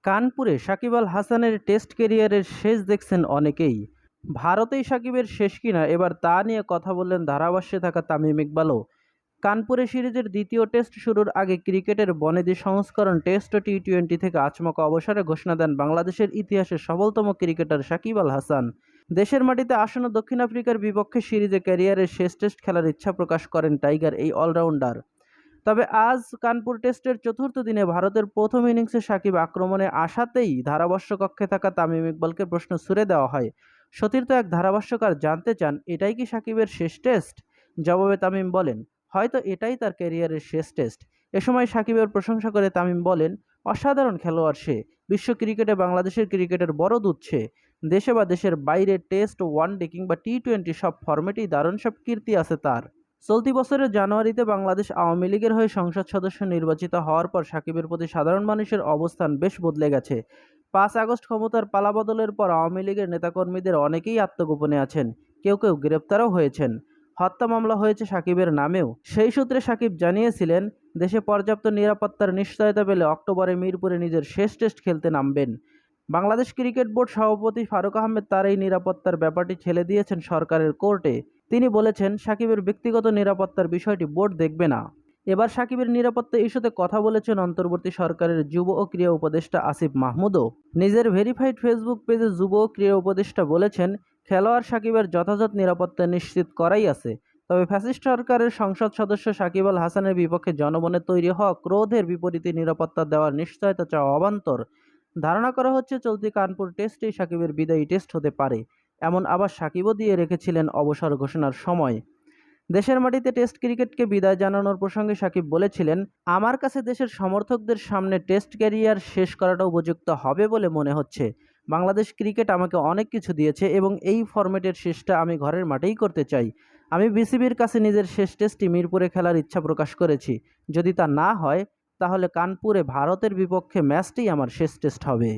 কানপুরে সাকিব আল হাসানের টেস্ট ক্যারিয়ারের শেষ দেখছেন অনেকেই। ভারতেই সাকিবের শেষ কিনা এবার তা নিয়ে কথা বললেন ধারাভাষ্যে থাকা তামিম ইকবালও। কানপুরে সিরিজের দ্বিতীয় টেস্ট শুরুর আগে ক্রিকেটের বনেদি সংস্করণ টেস্ট ও টি-20 থেকে আচমকা অবসরে ঘোষণা দেন বাংলাদেশের ইতিহাসের সফলতম ক্রিকেটার সাকিব আল হাসান। দেশের মাটিতে আসন্ন দক্ষিণ আফ্রিকার বিপক্ষে সিরিজে ক্যারিয়ারের শেষ টেস্ট খেলার ইচ্ছা প্রকাশ করেন টাইগার এই অলরাউন্ডার। তবে আজ কানপুর টেস্টের চতুর্থ দিনে ভারতের প্রথম ইনিংসে সাকিব আক্রমণে আসাতেই ধারাভাষ্যকক্ষে থাকা তামিম ইকবালকে প্রশ্ন ছুড়ে দেওয়া হয়। সতীর্থ এক ধারাভাষ্যকার জানতে চান, এটাই কি সাকিবের শেষ টেস্ট? জবাবে তামিম বলেন, হয়তো এটাই তার ক্যারিয়ারের শেষ টেস্ট। এ সময় সাকিবের প্রশংসা করে তামিম বলেন, অসাধারণ খেলোয়াড় সে, বিশ্ব ক্রিকেটে বাংলাদেশের ক্রিকেটের বড় দূত সে। দেশে বা দেশের বাইরে টেস্ট, ওয়ানডে কিংবা টি-20 সব ফরম্যাটেই দারুণ সব কীর্তি আছে তার। চলতি বছরের জানুয়ারিতে বাংলাদেশ আওয়ামী লীগের হয়ে সংসদ সদস্য নির্বাচিত হওয়ার পর সাকিবের প্রতি সাধারণ মানুষের অবস্থান বেশ বদলে গেছে। 5 আগস্ট ক্ষমতার পালাবদলের পর আওয়ামী লীগের নেতাকর্মীদের অনেকেই আত্মগোপনে আছেন, কেউ কেউ গ্রেপ্তারও হয়েছেন। হত্যা মামলা হয়েছে সাকিবের নামেও। সেই সূত্রে সাকিব জানিয়েছিলেন, দেশে পর্যাপ্ত নিরাপত্তার নিশ্চয়তা পেলে অক্টোবরে মিরপুরে নিজের শেষ টেস্ট খেলতে নামবেন। বাংলাদেশ ক্রিকেট বোর্ড সভাপতি ফারুক আহমেদ তার এই নিরাপত্তার ব্যাপারটি ঠেলে দিয়েছেন সরকারের কোর্টে। তিনি বলেছেন, সাকিবের ব্যক্তিগত নিরাপত্তার বিষয়টি বোর্ড দেখবে না। এবার সাকিবের নিরাপত্তা ইস্যুতে কথা বলেছেন অন্তর্বর্তী সরকারের যুব ও ক্রীড়া উপদেষ্টা আসিফ মাহমুদও। নিজের ভেরিফাইড ফেসবুক পেজে যুব ও ক্রীড়া উপদেষ্টা বলেছেন, খেলোয়াড় সাকিবের যথাযথ নিরাপত্তা নিশ্চিত করাই আছে। তবে ফ্যাসিস্ট সরকারের সংসদ সদস্য সাকিব আল হাসানের বিপক্ষে জনমনে তৈরি হওয়া ক্রোধের বিপরীতে নিরাপত্তা দেওয়ার নিশ্চয়তা চাওয়া অবান্তর। ধারণা করা হচ্ছে, চলতি কানপুর টেস্টেই সাকিবের বিদায়ী টেস্ট হতে পারে, এমন আবার সাকিবও দিয়ে রেখেছিলেন অবসর ঘোষণার সময়। দেশের মাটিতে টেস্ট ক্রিকেটকে বিদায় জানানোর প্রসঙ্গে সাকিব বলেছিলেন, আমার কাছে দেশের সমর্থকদের সামনে টেস্ট ক্যারিয়ার শেষ করাটা উপযুক্ত হবে বলে মনে হচ্ছে। বাংলাদেশ ক্রিকেট আমাকে অনেক কিছু দিয়েছে এবং এই ফরম্যাটের শেষটা আমি ঘরের মাঠেই করতে চাই। আমি বিসিবির কাছে নিজের শেষ টেস্টটি মিরপুরে খেলার ইচ্ছা প্রকাশ করেছি। যদি তা না হয়, তাহলে কানপুরে ভারতের বিপক্ষে ম্যাচটিই আমার শেষ টেস্ট হবে।